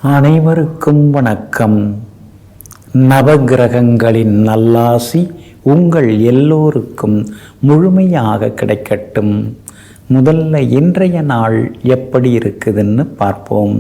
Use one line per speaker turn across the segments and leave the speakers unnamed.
அனைவருக்கும் வணக்கம். நவகிரகங்களின் நல்லாசி உங்கள் எல்லோருக்கும் முழுமையாக கிடைக்கட்டும். முதல்ல இன்றைய நாள் எப்படி இருக்குதுன்னு பார்ப்போம்.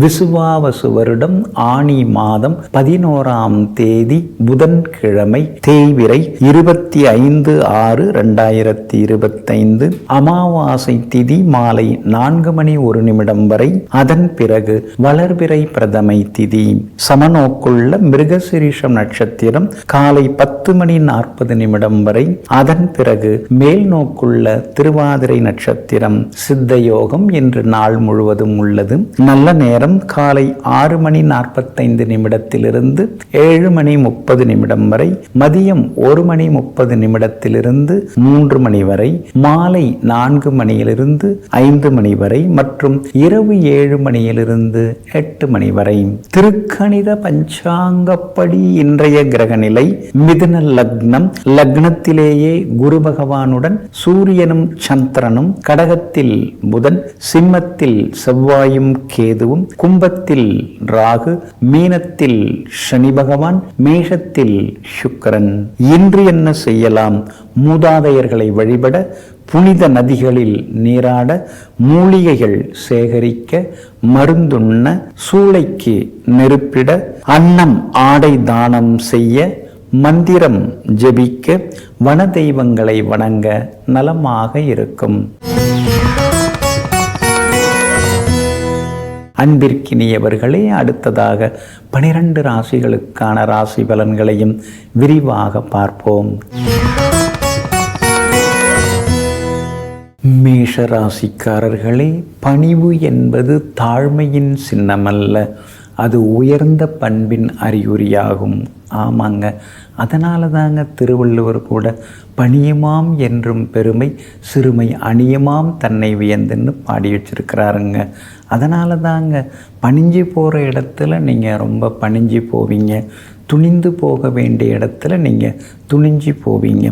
விசுவாவசு வருடம் ஆனி மாதம் 11ஆம் தேதி புதன்கிழமை, தேய்பிறை 25/6/2025. அமாவாசை திதி மாலை 4:01 வரை. அதன் பிறகு வளர்பிறை பிரதமை திதி. சமநோக்குள்ள மிருகசிரீஷம் நட்சத்திரம் காலை 10:40 வரை. அதன் பிறகு மேல் நோக்குள்ள திருவாதிரை நட்சத்திரம். சித்த யோகம் இன்று நாள் முழுவதும் உள்ளது. நல்ல நேரம் காலை 6:45 7:30 வரை. மதியம் 1:30 3 வரை. மாலை 4 5 வரை மற்றும் இரவு 7 8 வரை. திருக்கணித பஞ்சாங்கப்படி இன்றைய கிரகநிலை மிதுன லக்னம். லக்னத்திலேயே குரு பகவானுடன் சூரியனும் சந்திரனும், கடகத்தில் புதன், சிம்மத்தில் செவ்வாயும் கேதுவும், கும்பத்தில் ராகு, மீனத்தில் சனி பகவான், மேஷத்தில் சுக்கிரன். இன்று என்ன செய்யலாம்? மூதாதையர்களை வழிபட, புனித நதிகளில் நீராட, மூலிகைகள் சேகரிக்க, மருந்துண்ண, சூளைக்கு நெருப்பிட, அன்னம் ஆடை தானம் செய்ய, மந்திரம் ஜெபிக்க, வன தெய்வங்களை வணங்க நலமாக இருக்கும். அன்பிற்கினியவர்களே, அடுத்ததாக 12 ராசிகளுக்கான ராசி பலன்களையும் விரிவாக பார்ப்போம். மேஷ ராசிக்காரர்களே, பணிவு என்பது தாழ்மையின் சின்னமல்ல, அது உயர்ந்த பண்பின் அறிகுறியாகும். ஆமாங்க, அதனால தாங்க திருவள்ளுவர் கூட பணியுமாம் என்றும் பெருமை, சிறுமை அணியுமாம் தன்னை வியந்துன்னு பாடி வச்சிருக்கிறாருங்க. அதனால தாங்க பணிஞ்சு போகிற இடத்துல நீங்கள் ரொம்ப பணிஞ்சு போவீங்க, துணிந்து போக வேண்டிய இடத்துல நீங்கள் துணிஞ்சு போவீங்க.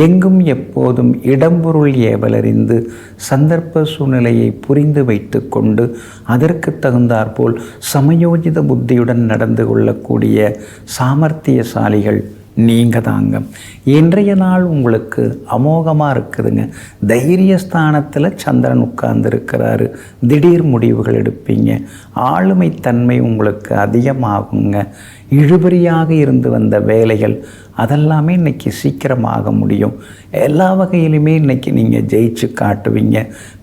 எங்கும் எப்போதும் இடம்பொருள் ஏவலறிந்து சந்தர்ப்ப சூழ்நிலையை புரிந்து வைத்து கொண்டு அதற்கு தகுந்தாற்போல் சமயோஜித புத்தியுடன் நடந்து கொள்ளக்கூடிய சாமர்த்தியசாலிகள் நீங்கள் தாங்க. இன்றைய நாள் உங்களுக்கு அமோகமாக இருக்குதுங்க. தைரியஸ்தானத்தில் சந்திரன் உட்கார்ந்துருக்கிறாரு. திடீர் முடிவுகள் எடுப்பீங்க. ஆளுமை தன்மை உங்களுக்கு அதிகமாகுங்க. இழுபறியாக இருந்து வந்த வேலைகள் அதெல்லாமே இன்றைக்கி சீக்கிரமாக முடியும். எல்லா வகையிலுமே இன்றைக்கி நீங்கள் ஜெயிச்சு காட்டுவீங்க.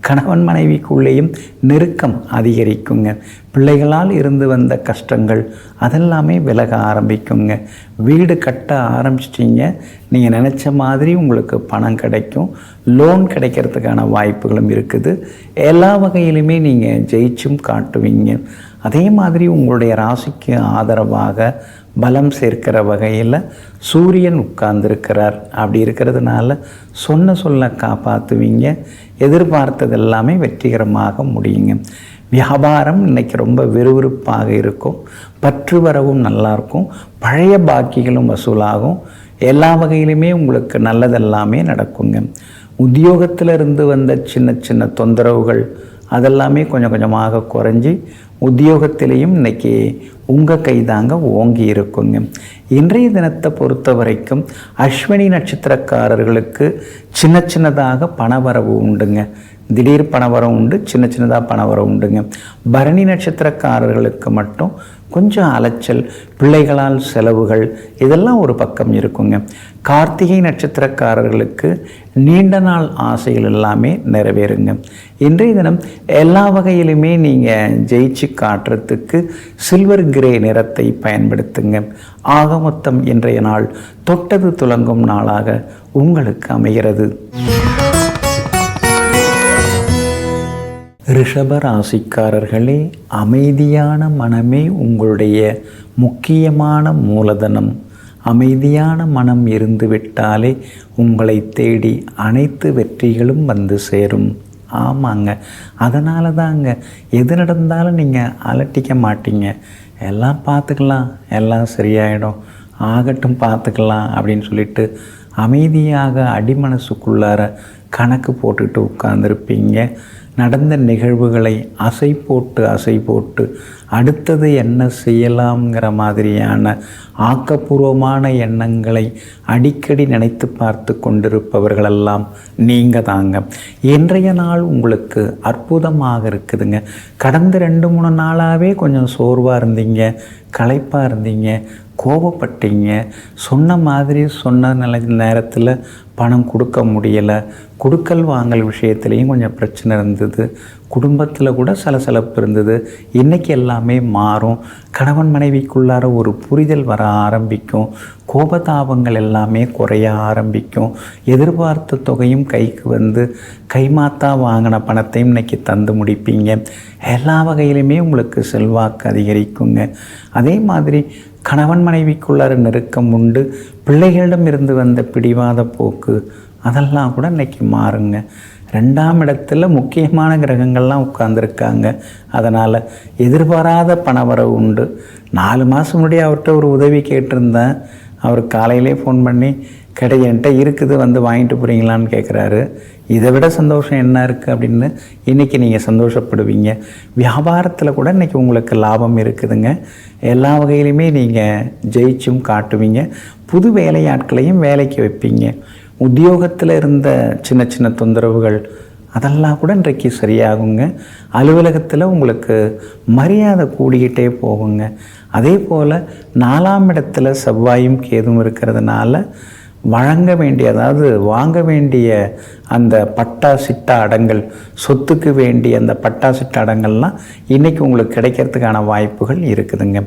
கணவன் மனைவிக்குள்ளேயும் நெருக்கம் அதிகரிக்குங்க. பிள்ளைகளால் இருந்து வந்த கஷ்டங்கள் அதெல்லாமே விலக ஆரம்பிக்குங்க. வீடு கட்ட ஆரம்பிச்சிட்டிங்க. நீங்கள் நினச்ச மாதிரி உங்களுக்கு பணம் கிடைக்கும். லோன் கிடைக்கிறதுக்கான வாய்ப்புகளும் இருக்குது. எல்லா வகையிலுமே நீங்கள் ஜெயிச்சும் காட்டுவீங்க. அதே மாதிரி உங்களுடைய ராசிக்கு ஆதரவாக பலம் சேர்க்கிற வகையில் சூரியன் உட்கார்ந்துருக்கிறார். அப்படி இருக்கிறதுனால சொல்ல காப்பாற்றுவீங்க. எதிர்பார்த்தது எல்லாமே வெற்றிகரமாக முடியுங்க. வியாபாரம் இன்றைக்கி ரொம்ப விறுவிறுப்பாக இருக்கும். பற்று வரவும் நல்லாயிருக்கும். பழைய பாக்கிகளும் வசூலாகும். எல்லா வகையிலுமே உங்களுக்கு நல்லதெல்லாமே நடக்குங்க. உத்தியோகத்தில் இருந்து வந்த சின்ன சின்ன தொந்தரவுகள் அதெல்லாமே கொஞ்சம் கொஞ்சமாக குறைஞ்சி உத்தியோகத்திலையும் இன்றைக்கி உங்கள் கைதாங்க ஓங்கி இருக்குங்க. இன்றைய தினத்தை பொறுத்த வரைக்கும் அஸ்வினி நட்சத்திரக்காரர்களுக்கு சின்ன சின்னதாக பணவரவு உண்டுங்க. திடீர் பணவரம் உண்டு, சின்ன சின்னதாக பணவரம் உண்டுங்க. பரணி நட்சத்திரக்காரர்களுக்கு மட்டும் கொஞ்சம் அலைச்சல், பிள்ளைகளால் செலவுகள் இதெல்லாம் ஒரு பக்கம் இருக்குங்க. கார்த்திகை நட்சத்திரக்காரர்களுக்கு நீண்ட நாள் ஆசைகள் எல்லாமே நிறைவேறுங்க. இன்றைய தினம் எல்லா வகையிலுமே நீங்கள் ஜெயிச்சு காட்டுறதுக்கு சில்வர் கிரே நிறத்தை பயன்படுத்துங்க. ஆக மொத்தம் இன்றைய நாள் தொட்டது துலங்கும் நாளாக உங்களுக்கு அமைகிறது. ரிஷப ராசிக்காரர்களே, அமைதியான மனமே உங்களுடைய முக்கியமான மூலதனம். அமைதியான மனம் இருந்துவிட்டாலே உங்களை தேடி அனைத்து வெற்றிகளும் வந்து சேரும். ஆமாங்க, அதனால தாங்க எது நடந்தாலும் நீங்கள் அலட்டிக்க மாட்டீங்க. எல்லாம் பார்த்துக்கலாம், எல்லாம் சரியாயிடும், ஆகட்டும் பார்த்துக்கலாம் அப்படின்னு சொல்லிட்டு அமைதியாக அடிமனசுக்குள்ளார கணக்கு போட்டுட்டு உட்கார்ந்துருப்பீங்க. நடந்த நிகழ்வுகளை அசை போட்டு அடுத்தது என்ன செய்யலாம்ங்கிற மாதிரியான ஆக்கப்பூர்வமான எண்ணங்களை அடிக்கடி நினைத்து பார்த்து கொண்டிருப்பவர்களெல்லாம் நீங்கள் தாங்க. இன்றைய நாள் உங்களுக்கு அற்புதமாக இருக்குதுங்க. கடந்த 2-3 நாளாகவே கொஞ்சம் சோர்வாக இருந்தீங்க, களைப்பாக இருந்தீங்க, கோபப்பட்டீங்க. சொன்ன மாதிரி சொன்ன நேரத்தில் பணம் கொடுக்க முடியலை. கொடுக்கல் வாங்கல் விஷயத்துலேயும் கொஞ்சம் பிரச்சனை இருந்தது. குடும்பத்தில் கூட சலசலப்பு இருந்தது. இன்றைக்கி எல்லாமே மாறும். கணவன் மனைவிக்குள்ளார ஒரு புரிதல் வர ஆரம்பிக்கும். கோபதாபங்கள் எல்லாமே குறைய ஆரம்பிக்கும். எதிர்பார்த்த தொகையும் கைக்கு வந்து கைமாத்தா வாங்கின பணத்தையும் இன்றைக்கி தந்து முடிப்பீங்க. எல்லா வகையிலுமே உங்களுக்கு செல்வாக்கு அதிகரிக்குங்க. அதே மாதிரி கணவன் மனைவிக்குள்ளார நெருக்கம் உண்டு. பிள்ளைகளிடம் இருந்து வந்த பிடிவாத போக்கு அதெல்லாம் கூட இன்றைக்கி மாறுங்க. 2ஆம் இடத்துல முக்கியமான கிரகங்கள்லாம் உட்கார்ந்துருக்காங்க. அதனால் எதிர்பாராத பணவரவு உண்டு. 4 மாதம் முன்னாடி அவர்கிட்ட ஒரு உதவி கேட்டிருந்தேன். அவர் காலையிலே ஃபோன் பண்ணி என்கிட்ட இருக்குது, வந்து வாங்கிட்டு போகிறீங்களான்னு கேட்குறாரு. இதை விட சந்தோஷம் என்ன இருக்குது அப்படின்னு இன்றைக்கி நீங்கள் சந்தோஷப்படுவீங்க. வியாபாரத்தில் கூட இன்றைக்கி உங்களுக்கு லாபம் இருக்குதுங்க. எல்லா வகையிலுமே நீங்கள் ஜெயிச்சும் காட்டுவீங்க. புது வேலையாட்களையும் வேலைக்கு வைப்பீங்க. உத்தியோகத்தில் இருந்த சின்ன சின்ன தொந்தரவுகள் அதெல்லாம் கூட இன்றைக்கு சரியாகுங்க. அலுவலகத்தில் உங்களுக்கு மரியாதை கூடிக்கிட்டே போகுங்க. அதே போல் 4ஆம் இடத்துல செவ்வாயும் கேதும் இருக்கிறதுனால வழங்க வேண்டிய, அதாவது வாங்க வேண்டிய அந்த பட்டா சிட்டா அடங்கல், சொத்துக்கு வேண்டிய அந்த பட்டா சிட்டா அடங்கள்லாம் இன்றைக்கி உங்களுக்கு கிடைக்கிறதுக்கான வாய்ப்புகள் இருக்குதுங்க.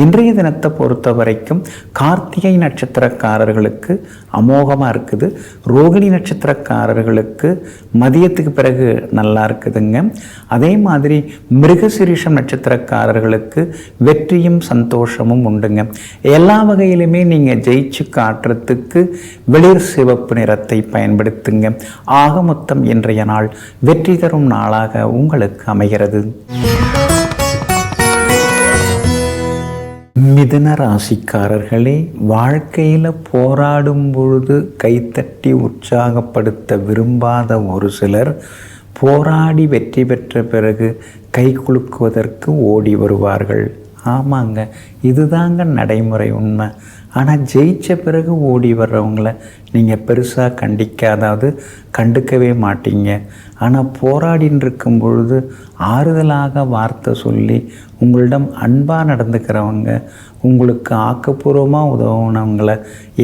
இன்றைய தினத்தை பொறுத்த வரைக்கும் கார்த்திகை நட்சத்திரக்காரர்களுக்கு அமோகமாக இருக்குது. ரோகிணி நட்சத்திரக்காரர்களுக்கு மதியத்துக்கு பிறகு நல்லா இருக்குதுங்க. அதே மாதிரி மிருகசிரீஷம் நட்சத்திரக்காரர்களுக்கு வெற்றியும் சந்தோஷமும் உண்டுங்க. எல்லா வகையிலுமே நீங்கள் ஜெயிச்சு காட்டுறதுக்கு வெளிர் சிவப்பு நிறத்தை பயன்படுத்துங்க. ஆக மொத்தம் இன்றைய நாள் வெற்றி தரும் நாளாக உங்களுக்கு அமைகிறது. மிதுன ராசிக்காரர்களே, வாழ்க்கையில் போராடும் பொழுது கைத்தட்டி உற்சாகப்படுத்த விரும்பாத ஒரு சிலர் போராடி வெற்றி பெற்ற பிறகு கை குலுக்குவதற்கு ஓடி வருவார்கள். ஆமாங்க, இதுதாங்க நடைமுறை உண்மை. ஆனால் ஜெயித்த பிறகு ஓடி வர்றவங்கள நீங்கள் பெருசாக கண்டுக்கவே மாட்டீங்க. ஆனால் போராடின்னு இருக்கும் பொழுது ஆறுதலாக வார்த்தை சொல்லி உங்களிடம் அன்பாக நடந்துக்கிறவங்க, உங்களுக்கு ஆக்கப்பூர்வமாக உதவுனவங்களை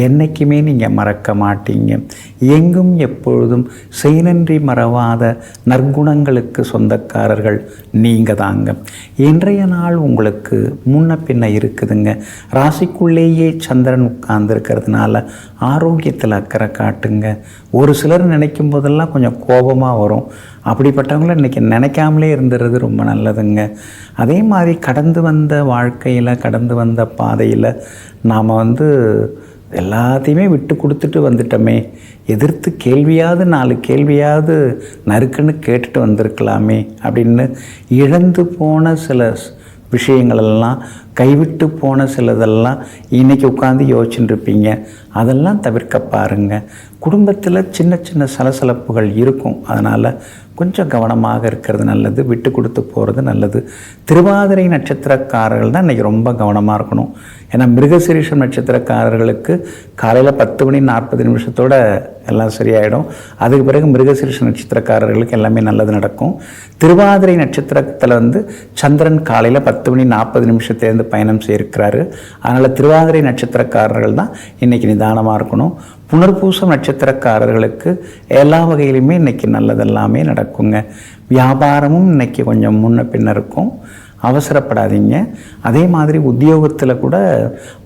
என்றைக்குமே நீங்கள் மறக்க மாட்டீங்க. எங்கும் எப்பொழுதும் செய்நன்றி மறவாத நற்குணங்களுக்கு சொந்தக்காரர்கள் நீங்கள் தாங்க. இன்றைய நாள் உங்களுக்கு முன்ன பின்ன இருக்குதுங்க. ராசிக்குள்ளேயே சந்திரன் உட்கார்ந்துருக்கிறதுனால ஆரோக்கியத்தில் அக்கறை காட்டுங்க. ஒரு சிலர் நினைக்கும் போதெல்லாம் கொஞ்சம் கோபமாக வரும். அப்படிப்பட்டவங்கள இன்றைக்கி நினைக்காமலே இருந்துறது ரொம்ப நல்லதுங்க. அதே மாதிரி கடந்து வந்த வாழ்க்கையில், கடந்து வந்த பாதையில் நாம் எல்லாத்தையுமே விட்டு கொடுத்துட்டு வந்துட்டோமே, எதிர்த்து கேள்வியாவது 4 கேள்வியாவது நறுக்குன்னு கேட்டுட்டு வந்திருக்கலாமே அப்படின்னு இழந்து போன சில விஷயங்களெல்லாம், கைவிட்டு போன சிலதெல்லாம் இன்றைக்கி உட்காந்து யோசிச்சுட்டு இருப்பீங்க. அதெல்லாம் தவிர்க்க பாருங்கள். குடும்பத்தில் சின்ன சின்ன சலசலப்புகள் இருக்கும். அதனால் கொஞ்சம் கவனமாக இருக்கிறது நல்லது, விட்டு கொடுத்து போகிறது நல்லது. திருவாதிரை நட்சத்திரக்காரர்கள் தான் இன்றைக்கி ரொம்ப கவனமாக இருக்கணும். ஏன்னா மிருகசிரீஷம் நட்சத்திரக்காரர்களுக்கு காலையில் 10:40 எல்லாம் சரியாயிடும். அதுக்கு பிறகு மிருகசிரீஷ நட்சத்திரக்காரர்களுக்கு எல்லாமே நல்லது நடக்கும். திருவாதிரை நட்சத்திரத்தில் சந்திரன் காலையில் 10:40 பயணம் செய்திருக்கிறாரு. அதனால் திருவாதிரை நட்சத்திரக்காரர்கள் தான் இன்றைக்கி நிதானமாக இருக்கணும். புனர்பூசம் நட்சத்திரக்காரர்களுக்கு எல்லா வகையிலுமே இன்றைக்கி நல்லதெல்லாமே நடக்குங்க. வியாபாரமும் இன்றைக்கி கொஞ்சம் முன்ன பின்ன இருக்கும், அவசரப்படாதீங்க. அதே மாதிரி உத்தியோகத்தில் கூட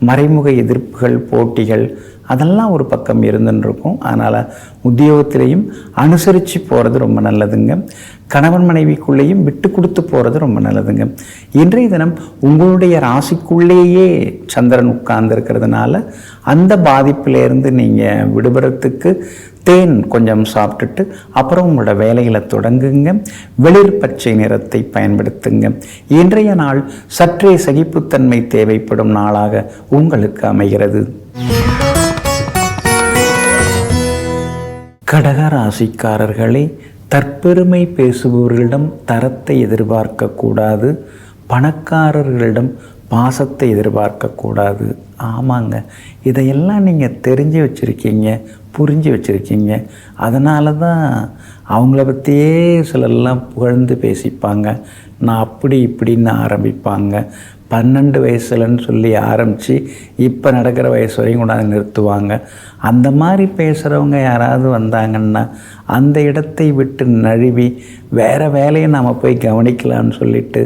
மறைமுக எதிர்ப்புகள், போட்டிகள் அதெல்லாம் ஒரு பக்கம் இருந்துன்னு இருக்கும். அதனால் உத்தியோகத்திலையும் அனுசரித்து போகிறது ரொம்ப நல்லதுங்க. கணவன் மனைவிக்குள்ளேயும் விட்டு கொடுத்து போகிறது ரொம்ப நல்லதுங்க. இன்றைய தினம் உங்களுடைய ராசிக்குள்ளேயே சந்திரன் உட்கார்ந்துருக்கிறதுனால அந்த பாதிப்பிலேருந்து நீங்கள் விடுபடுறதுக்கு தேன் கொஞ்சம் சாப்பிட்டுட்டு அப்புறம் உங்களோட வேலைகளை தொடங்குங்க. வெளிர் பச்சை நிறத்தை பயன்படுத்துங்க. இன்றைய நாள் சற்றே சகிப்புத்தன்மை தேவைப்படும் நாளாக உங்களுக்கு அமைகிறது. கடக ராசிக்காரர்களே, தற்பெருமை பேசுபவர்களிடம் தரத்தை எதிர்பார்க்கக்கூடாது, பணக்காரர்களிடம் பாசத்தை எதிர்பார்க்கக்கூடாது. ஆமாங்க, இதையெல்லாம் நீங்கள் தெரிஞ்சு வச்சுருக்கீங்க, புரிஞ்சு வச்சுருக்கீங்க. அதனால தான் அவங்கள பற்றியே சிலர்லாம் புகழ்ந்து பேசிப்பாங்க. நான் அப்படி இப்படின்னு ஆரம்பிப்பாங்க. 12 வயசுலன்னு சொல்லி ஆரம்பித்து இப்போ நடக்கிற வயசு வரையும் கொண்டாந்து நிறுத்துவாங்க. அந்த மாதிரி பேசுகிறவங்க யாராவது வந்தாங்கன்னா அந்த இடத்தை விட்டு நழுவி வேறு வேலையை நாம் போய் கவனிக்கலான்னு சொல்லிட்டு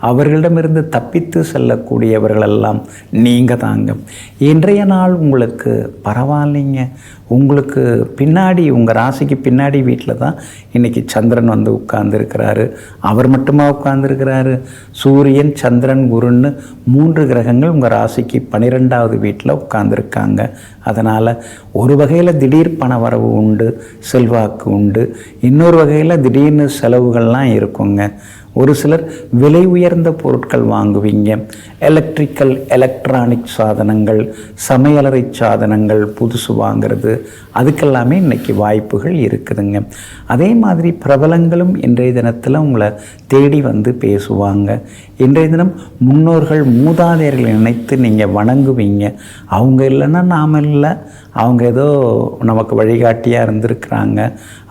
அவர்களிடமிருந்து தப்பித்து செல்லக்கூடியவர்களெல்லாம் நீங்கள் தாங்க. இன்றைய நாள் உங்களுக்கு பரவாயில்லைங்க. உங்களுக்கு பின்னாடி, உங்கள் ராசிக்கு பின்னாடி வீட்டில் தான் இன்றைக்கி சந்திரன் வந்து உட்கார்ந்துருக்கிறாரு. அவர் மட்டுமா உட்கார்ந்துருக்கிறாரு? சூரியன், சந்திரன், குருன்னு 3 கிரகங்கள் உங்கள் ராசிக்கு 12வது வீட்டில் உட்கார்ந்துருக்காங்க. அதனால் ஒரு வகையில் திடீர் பண வரவு உண்டு, செல்வாக்கு உண்டு. இன்னொரு வகையில் திடீர்னு செலவுகள்லாம் இருக்குங்க. ஒரு சிலர் விலை உயர்ந்த பொருட்கள் வாங்குவீங்க. எலக்ட்ரானிக் சாதனங்கள், சமையலறை சாதனங்கள் புதுசு வாங்கிறது, அதுக்கெல்லாமே இன்றைக்கி வாய்ப்புகள் இருக்குதுங்க. அதே மாதிரி பிரபலங்களும் இன்றைய தினத்தில் உங்களை தேடி வந்து பேசுவாங்க. இன்றைய தினம் முன்னோர்கள், மூதாதையர்களை நினைத்து நீங்கள் வணங்குவீங்க. அவங்க இல்லைன்னா நாம் இல்லை, அவங்க ஏதோ நமக்கு வழிகாட்டியாக இருந்திருக்கிறாங்க.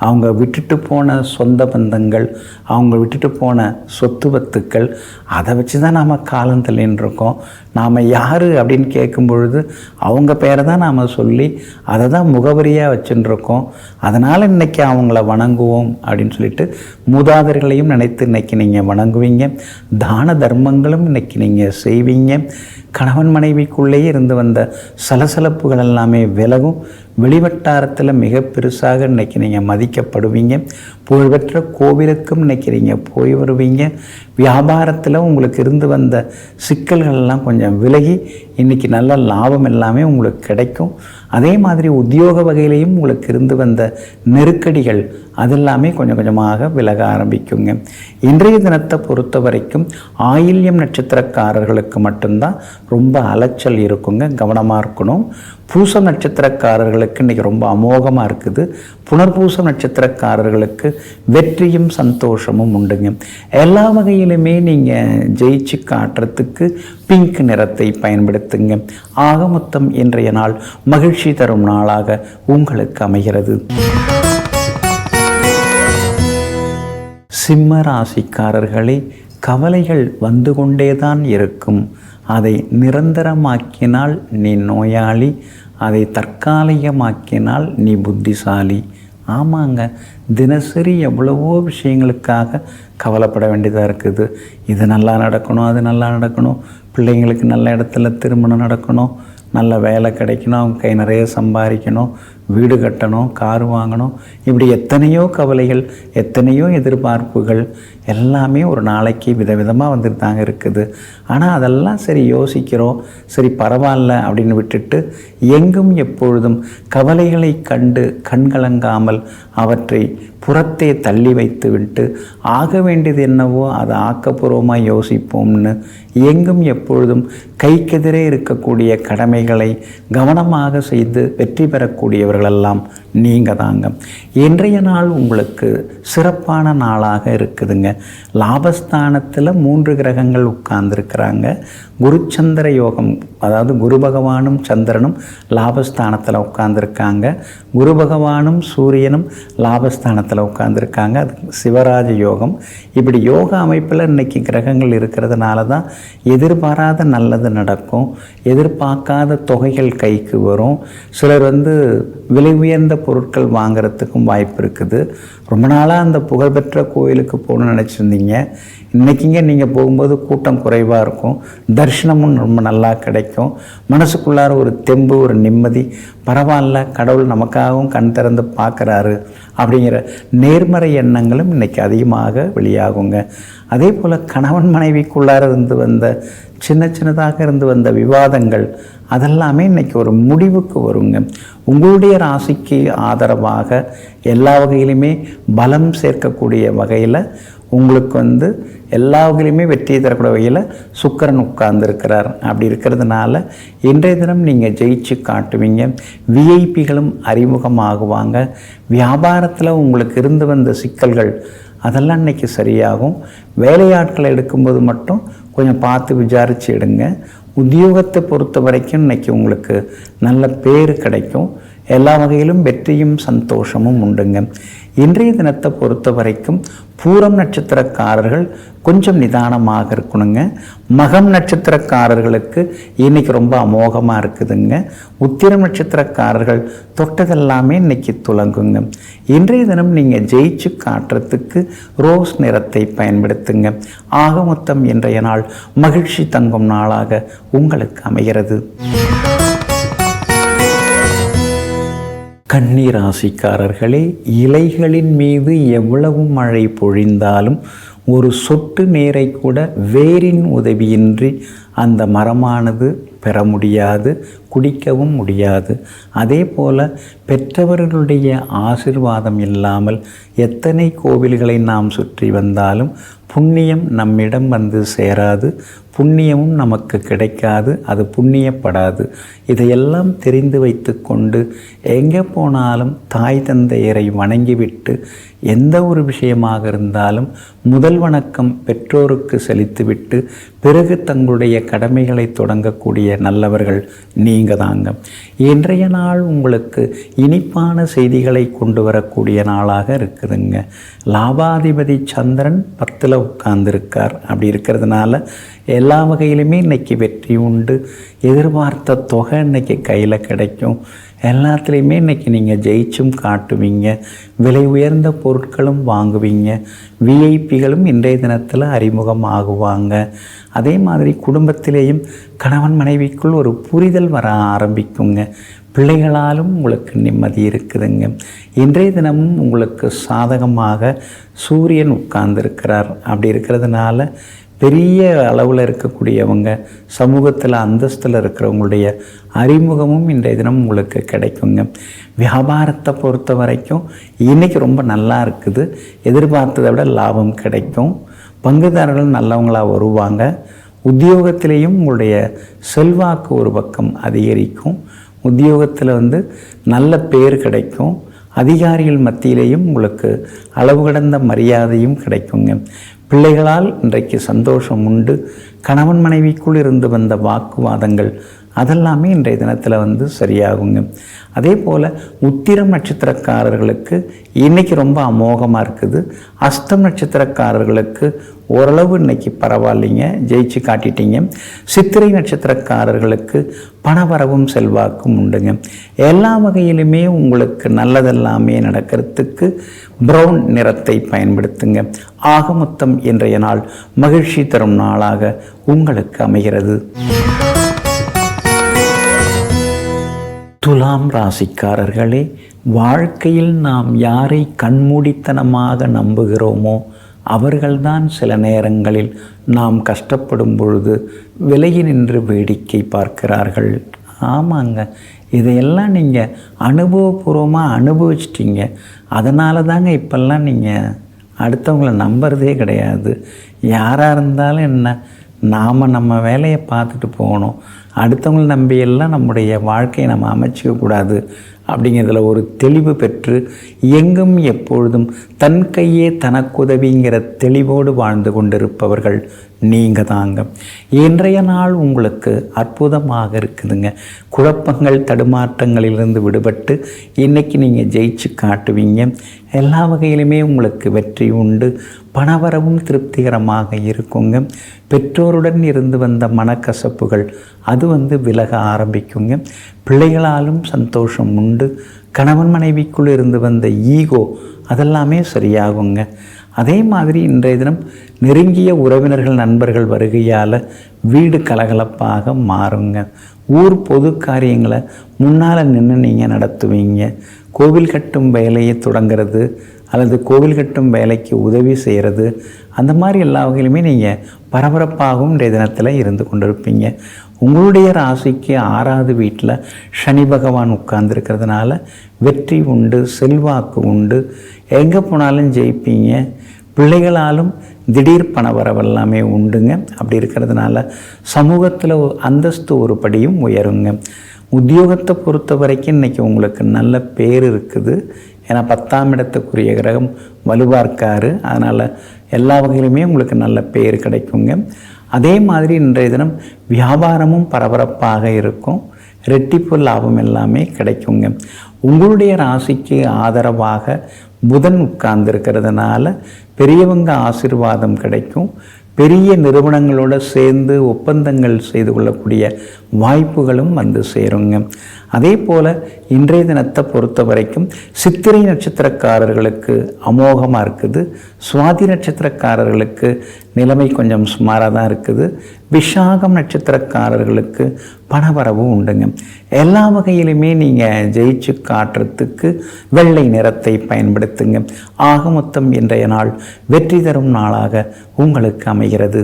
அவங்க விட்டுட்டு போன சொந்த பந்தங்கள், அவங்க விட்டுட்டு போன சொத்து பத்துக்கள், அதை வச்சு தான் நாம் காலம் தள்ளின்றிருக்கோம். நாம் யார் அப்படின்னு கேட்கும் பொழுது அவங்க பேரை தான் நாம் சொல்லி அதை தான் முகவரியாக வச்சுட்டுருக்கோம். அதனால் இன்றைக்கி அவங்கள வணங்குவோம் அப்படின்னு சொல்லிட்டு மூதாதையர்களையும் நினைத்து இன்றைக்கி நீங்கள் வணங்குவீங்க. தான தர்மங்களும் இன்றைக்கி நீங்கள் செய்வீங்க. கணவன் மனைவிக்குள்ளேயே இருந்து வந்த சலசலப்புகள் எல்லாமே விலகும். வெளிவட்டாரத்தில் மிக பெருசாக இன்றைக்கி நீங்கள் மதிக்கப்படுவீங்க. புகழ்பெற்ற கோவிலுக்கும் இன்றைக்கி நீங்கள் போய் வருவீங்க. வியாபாரத்தில் உங்களுக்கு இருந்து வந்த சிக்கல்கள்லாம் கொஞ்சம் விலகி இன்றைக்கி நல்ல லாபம் எல்லாமே உங்களுக்கு கிடைக்கும். அதே மாதிரி உத்தியோக வகையிலையும் உங்களுக்கு இருந்து வந்த நெருக்கடிகள் அதெல்லாமே கொஞ்சம் கொஞ்சமாக விலக ஆரம்பிக்குங்க. இன்றைய தினத்தை பொறுத்த வரைக்கும் ஆயில்யம் நட்சத்திரக்காரர்களுக்கு மட்டும்தான் ரொம்ப அலைச்சல் இருக்குங்க, கவனமாக இருக்கணும். பூசம் நட்சத்திரக்காரர்களுக்கு இன்றைக்கி ரொம்ப அமோகமாக இருக்குது. புனர்பூசம் நட்சத்திரக்காரர்களுக்கு வெற்றியும் சந்தோஷமும் உண்டுங்க. எல்லா வகையிலுமே நீங்கள் ஜெயிச்சு காட்டுறதுக்கு பிங்க் நிறத்தை பயன்படுத்துங்க. ஆக மொத்தம் இன்றைய நாள் மகிழ்ச்சி தரும் நாளாக உங்களுக்கு அமைகிறது. சிம்ம ராசிக்காரர்களே, கவலைகள் வந்து கொண்டேதான் இருக்கும். அதை நிரந்தரமாக்கினால் நீ நோயாளி, அதை தற்காலிகமாக்கினால் நீ புத்திசாலி. ஆமாங்க, தினசரி எவ்வளவோ விஷயங்களுக்காக கவலைப்பட வேண்டியதாக இருக்குது. இது நல்லா நடக்கணும், அது நல்லா நடக்கணும், பிள்ளைங்களுக்கு நல்ல இடத்துல திருமணம் நடக்கணும், நல்ல வேலை கிடைக்கணும், அவங்க கை நிறைய சம்பாதிக்கணும், வீடு கட்டணும், கார் வாங்கணும், இப்படி எத்தனையோ கவலைகள், எத்தனையோ எதிர்பார்ப்புகள் எல்லாமே ஒரு நாளைக்கு விதவிதமாக வந்துட்டு தாங்க இருக்குது. ஆனால் அதெல்லாம் சரி யோசிக்கிறோம், சரி பரவாயில்ல அப்படின்னு விட்டுட்டு எங்கும் எப்பொழுதும் கவலைகளை கண்டு கண்கலங்காமல் அவற்றை புறத்தே தள்ளி வைத்து விட்டு ஆக வேண்டியது என்னவோ அதை ஆக்கப்பூர்வமாக யோசிப்போம்னு எங்கும் எப்பொழுதும் கைக்கெதிரே இருக்கக்கூடிய கடமைகளை கவனமாக செய்து வெற்றி பெறக்கூடியவர்களெல்லாம் நீங்கள் தாங்க. இன்றைய நாள் உங்களுக்கு சிறப்பான நாளாக இருக்குதுங்க. லாபஸ்தானத்தில் 3 கிரகங்கள் உட்கார்ந்துருக்கிறாங்க. குருச்சந்திர யோகம், அதாவது குரு பகவானும் சந்திரனும் லாபஸ்தானத்தில் உட்கார்ந்துருக்காங்க. குரு பகவானும் சூரியனும் லாபஸ்தானத்தில் உட்கார்ந்துருக்காங்க. அது சிவராஜ யோகம். இப்படி யோக அமைப்பில் இன்றைக்கி கிரகங்கள் இருக்கிறதுனால தான் எதிர்பாராத நல்லது நடக்கும், எதிர்பார்க்காத தொகைகள் கைக்கு வரும். சிலர் விலை உயர்ந்த பொருட்கள் வாங்கிறதுக்கும் வாய்ப்பு இருக்குது. ரொம்ப நாளாக அந்த புகழ்பெற்ற கோயிலுக்கு போகணும்னு நினச்சிருந்தீங்க, இன்றைக்கிங்க நீங்கள் போகும்போது கூட்டம் குறைவாக இருக்கும், தரிசனமும் ரொம்ப நல்லா கிடைக்கும், மனசுக்குள்ளார ஒரு தெம்பு, ஒரு நிம்மதி, பரவாயில்ல கடவுள் நமக்காகவும் கண் திறந்து பார்க்குறாரு அப்படிங்கிற நேர்மறை எண்ணங்களும் இன்றைக்கி அதிகமாக வெளியாகுங்க. அதே போல் கணவன் மனைவிக்குள்ளார இருந்து வந்த சின்னதாக இருந்து வந்த விவாதங்கள் அதெல்லாமே இன்றைக்கி ஒரு முடிவுக்கு வருங்க. உங்களுடைய ராசிக்கு ஆதரவாக எல்லா வகையிலுமே பலம் சேர்க்கக்கூடிய வகையில் உங்களுக்கு எல்லா வகையிலுமே வெற்றியை தரக்கூடிய வகையில் சுக்கிரன் உட்கார்ந்துருக்கிறார். அப்படி இருக்கிறதுனால இன்றைய தினம் நீங்கள் ஜெயிச்சு காட்டுவீங்க. விஐபிகளும் அறிமுகமாகுவாங்க. வியாபாரத்தில் உங்களுக்கு இருந்து வந்த சிக்கல்கள் அதெல்லாம் இன்றைக்கி சரியாகும். வேலையாட்களை எடுக்கும்போது மட்டும் கொஞ்சம் பார்த்து விசாரித்து எடுங்க. உத்தியோகத்தை பொறுத்த வரைக்கும் இன்றைக்கி உங்களுக்கு நல்ல பேர் கிடைக்கும். எல்லா வகையிலும் வெற்றியும் சந்தோஷமும் உண்டுங்க. இன்றைய தினத்தை பொறுத்த வரைக்கும் பூரம் நட்சத்திரக்காரர்கள் கொஞ்சம் நிதானமாக இருக்கணுங்க. மகம் நட்சத்திரக்காரர்களுக்கு இன்றைக்கி ரொம்ப அமோகமாக இருக்குதுங்க. உத்திரம் நட்சத்திரக்காரர்கள் தொட்டதெல்லாமே இன்றைக்கி துலங்குங்க. இன்றைய தினம் நீங்கள் ஜெயிச்சு காட்டுறதுக்கு ரோஸ் நிறத்தை பயன்படுத்துங்க. ஆக மொத்தம் இன்றைய நாள் மகிழ்ச்சி தங்கும் நாளாக உங்களுக்கு அமைகிறது. கன்னி ராசிக்காரர்களே, இலைகளின் மீது எவ்வளவு மழை பொழிந்தாலும் ஒரு சொட்டு நீரை கூட வேரின் உதவியின்றி அந்த மரமானது பெற முடியாது, குடிக்கவும் முடியாது. அதே போல் பெற்றவர்களுடைய ஆசிர்வாதம் இல்லாமல் எத்தனை கோவில்களை நாம் சுற்றி வந்தாலும் புண்ணியம் நம்மிடம் சேராது, புண்ணியமும் நமக்கு கிடைக்காது, அது புண்ணியப்படாது. இதையெல்லாம் தெரிந்து வைத்து கொண்டு எங்கே போனாலும் தாய் தந்தையரை வணங்கிவிட்டு எந்த ஒரு விஷயமாக இருந்தாலும் முதல் வணக்கம் பெற்றோருக்கு செலுத்திவிட்டு பிறகு தங்களுடைய கடமைகளை தொடங்கக்கூடிய நல்லவர்கள் நீங்கள் தாங்க. இன்றைய நாள் உங்களுக்கு இனிப்பான செய்திகளை கொண்டு வரக்கூடிய நாளாக இருக்குதுங்க. லாபாதிபதி சந்திரன் 10ல் உட்கார்ந்துருக்கார். அப்படி இருக்கிறதுனால எல்லா வகையிலுமே இன்றைக்கி வெற்றி உண்டு. எதிர்பார்த்த தொகை இன்றைக்கி கையில் கிடைக்கும். எல்லாத்துலேயுமே இன்றைக்கி நீங்கள் ஜெயிச்சும் காட்டுவீங்க. விலை உயர்ந்த பொருட்களும் வாங்குவீங்க. விஐபிகளும் இன்றைய தினத்தில் அறிமுகம் ஆகுவாங்க. அதே மாதிரி குடும்பத்திலேயும் கணவன் மனைவிக்குள் ஒரு புரிதல் வர ஆரம்பிக்குங்க. பிள்ளைகளாலும் உங்களுக்கு நிம்மதி இருக்குதுங்க. இன்றைய தினமும் உங்களுக்கு சாதகமாக சூரியன் உட்கார்ந்துருக்கிறார். அப்படி இருக்கிறதுனால பெரிய அளவில் இருக்கக்கூடியவங்க, சமூகத்தில் அந்தஸ்தில் இருக்கிறவங்களுடைய அறிமுகமும் இன்றைய தினம் உங்களுக்கு கிடைக்குங்க. வியாபாரத்தை பொறுத்த வரைக்கும் இன்றைக்கி ரொம்ப நல்லா இருக்குது. எதிர்பார்த்ததை விட லாபம் கிடைக்கும். பங்குதாரர்கள் நல்லவங்களாக வருவாங்க. உத்தியோகத்திலேயும் உங்களுடைய செல்வாக்கு ஒரு பக்கம் அதிகரிக்கும். உத்தியோகத்தில் நல்ல பேர் கிடைக்கும். அதிகாரிகள் மத்தியிலேயும் உங்களுக்கு அளவு கடந்த மரியாதையும் கிடைக்குங்க. பிள்ளைகளால் இன்றைக்கு சந்தோஷம் உண்டு. கணவன் மனைவிக்குள் இருந்து வந்த வாக்குவாதங்கள் அதெல்லாமே இன்றைய தினத்தில் சரியாகுங்க. அதே போல் உத்திரம் நட்சத்திரக்காரர்களுக்கு இன்றைக்கி ரொம்ப அமோகமாக இருக்குது. அஸ்தம் நட்சத்திரக்காரர்களுக்கு ஓரளவு இன்றைக்கி பரவாயில்லைங்க, ஜெயிச்சு காட்டிட்டீங்க. சித்திரை நட்சத்திரக்காரர்களுக்கு பணவரவும் செல்வாக்கும் உண்டுங்க. எல்லா வகையிலுமே உங்களுக்கு நல்லதெல்லாமே நடக்கிறதுக்கு ப்ரௌன் நிறத்தை பயன்படுத்துங்க. ஆக மொத்தம் இன்றைய நாள் மகிழ்ச்சி தரும் நாளாக உங்களுக்கு அமைகிறது. துலாம் ராசிக்காரர்களே, வாழ்க்கையில் நாம் யாரை கண்மூடித்தனமாக நம்புகிறோமோ அவர்கள்தான் சில நேரங்களில் நாம் கஷ்டப்படும் பொழுது விலகி நின்று வேடிக்கை பார்க்கிறார்கள். ஆமாங்க, இதையெல்லாம் நீங்கள் அனுபவபூர்வமாக அனுபவிச்சிட்டிங்க. அதனால தாங்க இப்போல்லாம் நீங்கள் அடுத்தவங்களை நம்புறதே கிடையாது. யாராக இருந்தாலும் என்ன, நாம் நம்ம வேலையை பார்த்துட்டு போகணும். அடுத்தவங்களை நம்பியெல்லாம் நம்முடைய வாழ்க்கையை நம்ம அமைச்சிக்கக்கூடாது அப்படிங்கிறதுல ஒரு தெளிவு பெற்று எங்கும் எப்பொழுதும் தன் கையே தனக்குதவிங்கிற தெளிவோடு வாழ்ந்து கொண்டிருப்பவர்கள் நீங்கள் தாங்க. இன்றைய நாள் உங்களுக்கு அற்புதமாக இருக்குதுங்க. குழப்பங்கள் தடுமாற்றங்களிலிருந்து விடுபட்டு இன்றைக்கி நீங்கள் ஜெயிச்சு காட்டுவீங்க. எல்லா வகையிலுமே உங்களுக்கு வெற்றி உண்டு. பணவரவும் திருப்திகரமாக இருக்குங்க. பெற்றோருடன் இருந்து வந்த மனக்கசப்புகள் அது விலக ஆரம்பிக்குங்க. பிள்ளைகளாலும் சந்தோஷம் உண்டு. கணவன் மனைவிக்குள் இருந்து வந்த ஈகோ அதெல்லாமே சரியாகுங்க. அதே மாதிரி இன்றைய தினம் நெருங்கிய உறவினர்கள் நண்பர்கள் வருகையால் வீடு கலகலப்பாக மாறுங்க. ஊர் பொது காரியங்களை முன்னால் நின்று நீங்கள் நடத்துவீங்க. கோவில் கட்டும் வேலையை தொடங்கிறது, அல்லது கோவில் கட்டும் வேலைக்கு உதவி செய்கிறது, அந்த மாதிரி எல்லா வகையிலுமே நீங்கள் பரபரப்பாகவும் இன்றைய தினத்தில் இருந்து கொண்டிருப்பீங்க. உங்களுடைய ராசிக்கு 6வது வீட்டில் சனி பகவான் உட்கார்ந்துருக்கிறதுனால வெற்றி உண்டு, செல்வாக்கு உண்டு, எங்கே போனாலும் ஜெயிப்பீங்க. பிள்ளைகளாலும் திடீர் பண வரவெல்லாமே உண்டுங்க. அப்படி இருக்கிறதுனால சமூகத்தில் அந்தஸ்து ஒரு படியும் உயருங்க. உத்தியோகத்தை பொறுத்த வரைக்கும் இன்றைக்கி உங்களுக்கு நல்ல பேர் இருக்குது. ஏன்னா 10ஆம் இடத்துக்குரிய கிரகம் வலுவாக இருக்கார். அதனால் எல்லா வகையிலுமே உங்களுக்கு நல்ல பேர் கிடைக்குங்க. அதே மாதிரி இன்றைய தினம் வியாபாரமும் பரபரப்பாக இருக்கும். ரெட்டிப்பு லாபம் எல்லாமே கிடைக்குங்க. உங்களுடைய ராசிக்கு ஆதரவாக புதன் உட்கார்ந்துருக்கிறதுனால பெரியவங்க ஆசீர்வாதம் கிடைக்கும். பெரிய நிறுவனங்களோடு சேர்ந்து ஒப்பந்தங்கள் செய்து கொள்ளக்கூடிய வாய்ப்புகளும் வந்து சேருங்க. அதே போல் இன்றைய தினத்தை பொறுத்த வரைக்கும் சித்திரை நட்சத்திரக்காரர்களுக்கு அமோகமாக இருக்குது. சுவாதி நட்சத்திரக்காரர்களுக்கு நிலைமை கொஞ்சம் சுமாராக தான் இருக்குது. விஷாகம் நட்சத்திரக்காரர்களுக்கு பணவரவு உண்டுங்க. எல்லா வகையிலுமே நீங்கள் ஜெயிச்சு காட்டுறதுக்கு வெள்ளை நிறத்தை பயன்படுத்துங்க. ஆக மொத்தம் இன்றைய நாள் வெற்றி தரும் நாளாக உங்களுக்கு அமைகிறது.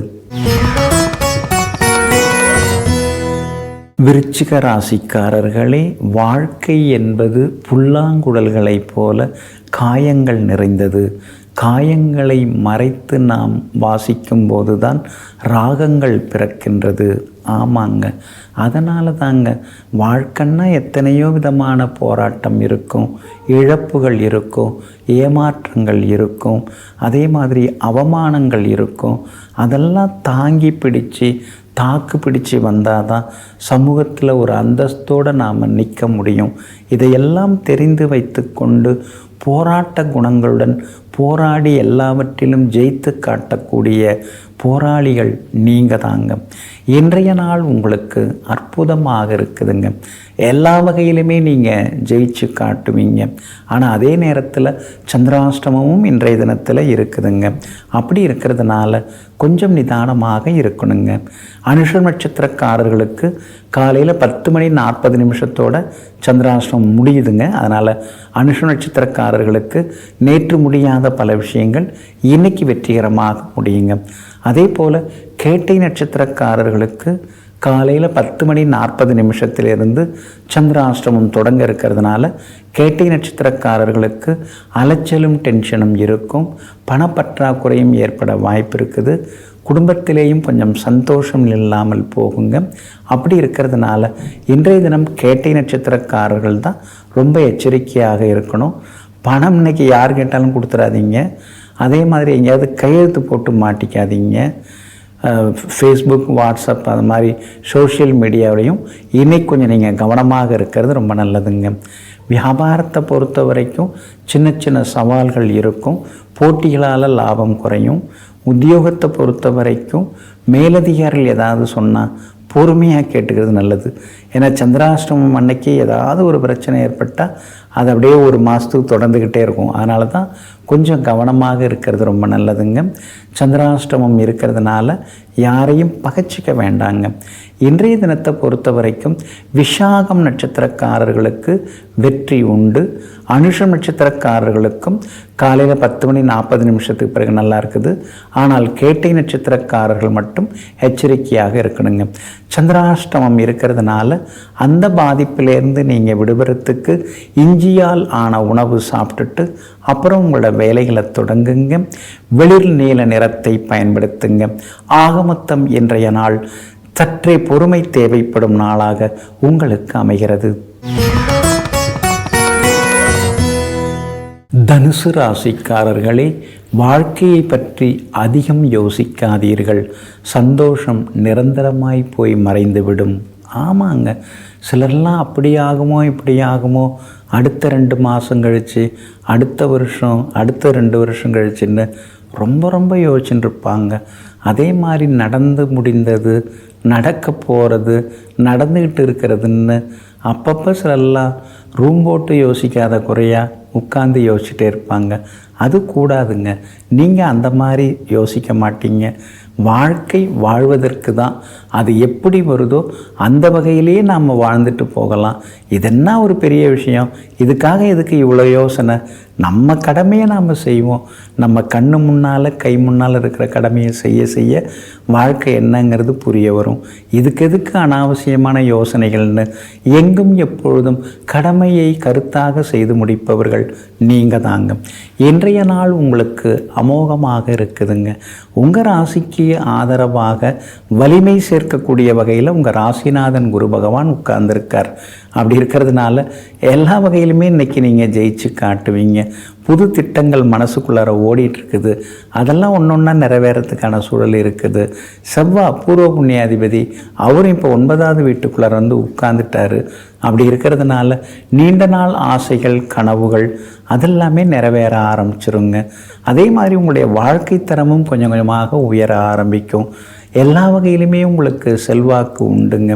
விருச்சிக ராசிக்காரர்களே, வாழ்க்கை என்பது புல்லாங்குழல்களைப் போல காயங்கள் நிறைந்தது. காயங்களை மறைத்து நாம் வாசிக்கும் போது தான் ராகங்கள் பிறக்கின்றது. ஆமாங்க, அதனால தாங்க வாழ்க்கைன்னா எத்தனையோ விதமான போராட்டம் இருக்கும், இழப்புகள் இருக்கும், ஏமாற்றங்கள் இருக்கும், அதே மாதிரி அவமானங்கள் இருக்கும். அதெல்லாம் தாங்கி பிடிச்சு தாக்கு பிடிச்சு வந்தால் தான் சமூகத்தில் ஒரு அந்தஸ்தோடு நாம் நிற்க முடியும். இதையெல்லாம் தெரிந்து வைத்து கொண்டு போராட்ட குணங்களுடன் போராடி எல்லாவற்றிலும் ஜெயித்து காட்டக்கூடிய போராளிகள் நீங்கள் தாங்க. இன்றைய நாள் உங்களுக்கு அற்புதமாக இருக்குதுங்க. எல்லா வகையிலுமே நீங்கள் ஜெயிச்சு காட்டுவீங்க. ஆனால் அதே நேரத்தில் சந்திராஷ்டமமும் இன்றைய தினத்தில் இருக்குதுங்க. அப்படி இருக்கிறதுனால கொஞ்சம் நிதானமாக இருக்கணுங்க. அனுஷ நட்சத்திரக்காரர்களுக்கு காலையில் 10:40 சந்திராஷ்டமம் முடியுதுங்க. அதனால் அனுஷ நட்சத்திரக்காரர்களுக்கு நேற்று முடியாத பல விஷயங்கள் இன்னைக்கு வெற்றிகரமாக முடியுங்க. அதே போல் கேட்டை நட்சத்திரக்காரர்களுக்கு காலையில் 10:40 சந்திராஷ்டமம் தொடங்க இருக்கிறதுனால கேட்டை நட்சத்திரக்காரர்களுக்கு அலைச்சலும் டென்ஷனும் இருக்கும். பணப்பற்றாக்குறையும் ஏற்பட வாய்ப்பு இருக்குது. குடும்பத்திலேயும் கொஞ்சம் சந்தோஷம் இல்லாமல் போகுங்க. அப்படி இருக்கிறதுனால இன்றைய தினம் கேட்டை நட்சத்திரக்காரர்கள் தான் ரொம்ப எச்சரிக்கையாக இருக்கணும். பணம் இன்னைக்கு யார் கேட்டாலும் கொடுத்துடாதீங்க. அதே மாதிரி எங்கேயாவது கையெழுத்து போட்டு மாட்டிக்காதீங்க. ஃபேஸ்புக், வாட்ஸ்அப் அது மாதிரி சோஷியல் மீடியாவிலையும் இன்னைக்கு கொஞ்சம் நீங்கள் கவனமாக இருக்கிறது ரொம்ப நல்லதுங்க. வியாபாரத்தை பொறுத்த வரைக்கும் சின்ன சின்ன சவால்கள் இருக்கும். போட்டிகளால் லாபம் குறையும். உத்தியோகத்தை பொறுத்த வரைக்கும் மேலதிகாரிகள் ஏதாவது சொன்னால் பொறுமையாக கேட்டுக்கிறது நல்லது. ஏன்னா சந்திராஷ்டமம் அன்னைக்கு ஏதாவது ஒரு பிரச்சனை ஏற்பட்டால் அது அப்படியே ஒரு மாதத்துக்கு தொடர்ந்துக்கிட்டே இருக்கும். அதனால தான் கொஞ்சம் கவனமாக இருக்கிறது ரொம்ப நல்லதுங்க. சந்திராஷ்டமம் இருக்கிறதுனால யாரையும் பகைச்சிக்க வேண்டாங்க. இன்றைய தினத்தை பொறுத்த வரைக்கும் விஷாகம் நட்சத்திரக்காரர்களுக்கு வெற்றி உண்டு. அனுஷம் நட்சத்திரக்காரர்களுக்கும் காலையில் 10:40 பிறகு நல்லா இருக்குது. ஆனால் கேட்டை நட்சத்திரக்காரர்கள் மட்டும் எச்சரிக்கையாக இருக்கணுங்க. சந்திராஷ்டமம் இருக்கிறதுனால அந்த பாதிப்பிலேருந்து நீங்கள் விடுபடுறதுக்கு இஞ்சியால் ஆன உணவு சாப்பிட்டுட்டு அப்புறம் உங்களோட வேலைகளை தொடங்குங்க. வெளிர் நீல நிறத்தை பயன்படுத்துங்க. ஆக மொத்தம் இன்றைய நாள் சற்றே பொறுமை தேவைப்படும் நாளாக உங்களுக்கு அமைகிறது. தனுசு ராசிக்காரர்களே, வாழ்க்கையை பற்றி அதிகம் யோசிக்காதீர்கள். சந்தோஷம் நிரந்தரமாய் போய் மறைந்துவிடும். ஆமாங்க, சிலர்லாம் அப்படி ஆகுமோ இப்படி ஆகுமோ, அடுத்த 2 மாதம் கழித்து, அடுத்த வருஷம், அடுத்த 2 வருஷம் கழிச்சுன்னு ரொம்ப யோசிச்சுட்டு இருப்பாங்க. அதே மாதிரி நடந்து முடிந்தது, நடக்க போகிறது, நடந்துக்கிட்டு இருக்கிறதுன்னு அப்பப்போ சிலர்லாம் ரூம் போட்டு யோசிக்காத குறையா உட்காந்து யோசிச்சுட்டே இருப்பாங்க. அது கூடாதுங்க. நீங்கள் அந்த மாதிரி யோசிக்க மாட்டீங்க. வாழ்க்கை வாழ்வதற்கு தான். அது எப்படி வருதோ அந்த வகையிலேயே நாம் வாழ்ந்துட்டு போகலாம். இதென்ன ஒரு பெரிய விஷயம், இதுக்காக எதுக்கு இவ்வளோ யோசனை? நம்ம கடமையை நாம் செய்வோம். நம்ம கண்ணு முன்னால் கை முன்னால் இருக்கிற கடமையை செய்ய செய்ய வாழ்க்கை என்னங்கிறது புரிய வரும். இதுக்கு எதுக்கு அனாவசியமான யோசனைகள்னு எங்கும் எப்பொழுதும் கடமையை கருத்தாக செய்து முடிப்பவர்கள் நீங்கள் தாங்க. இன்றைய நாள் உங்களுக்கு அமோகமாக இருக்குதுங்க. உங்கள் ராசிக்கு ஆதரவாக வலிமை சேர்க்கக்கூடிய வகையில் உங்கள் ராசிநாதன் குரு பகவான் உட்கார்ந்துருக்கார். அப்படி இருக்கிறதுனால எல்லா வகையிலுமே இன்றைக்கி நீங்கள் ஜெயிச்சு காட்டுவீங்க. புது திட்டங்கள் மனசுக்குள்ளார ஓடிட்டுருக்குது. அதெல்லாம் ஒன்று ஒன்றா நிறைவேறத்துக்கான சூழல் இருக்குது. செவ்வாய் பூர்வ புண்ணியாதிபதி அவரும் இப்போ 9வது வீட்டுக்குள்ளார வந்து உட்கார்ந்துட்டார். அப்படி இருக்கிறதுனால நீண்ட நாள் ஆசைகள் கனவுகள் அதெல்லாமே நிறைவேற ஆரம்பிச்சிருங்க. அதே மாதிரி உங்களுடைய வாழ்க்கை தரமும் கொஞ்சம் கொஞ்சமாக உயர ஆரம்பிக்கும். எல்லா வகையிலுமே உங்களுக்கு செல்வாக்கு உண்டுங்க.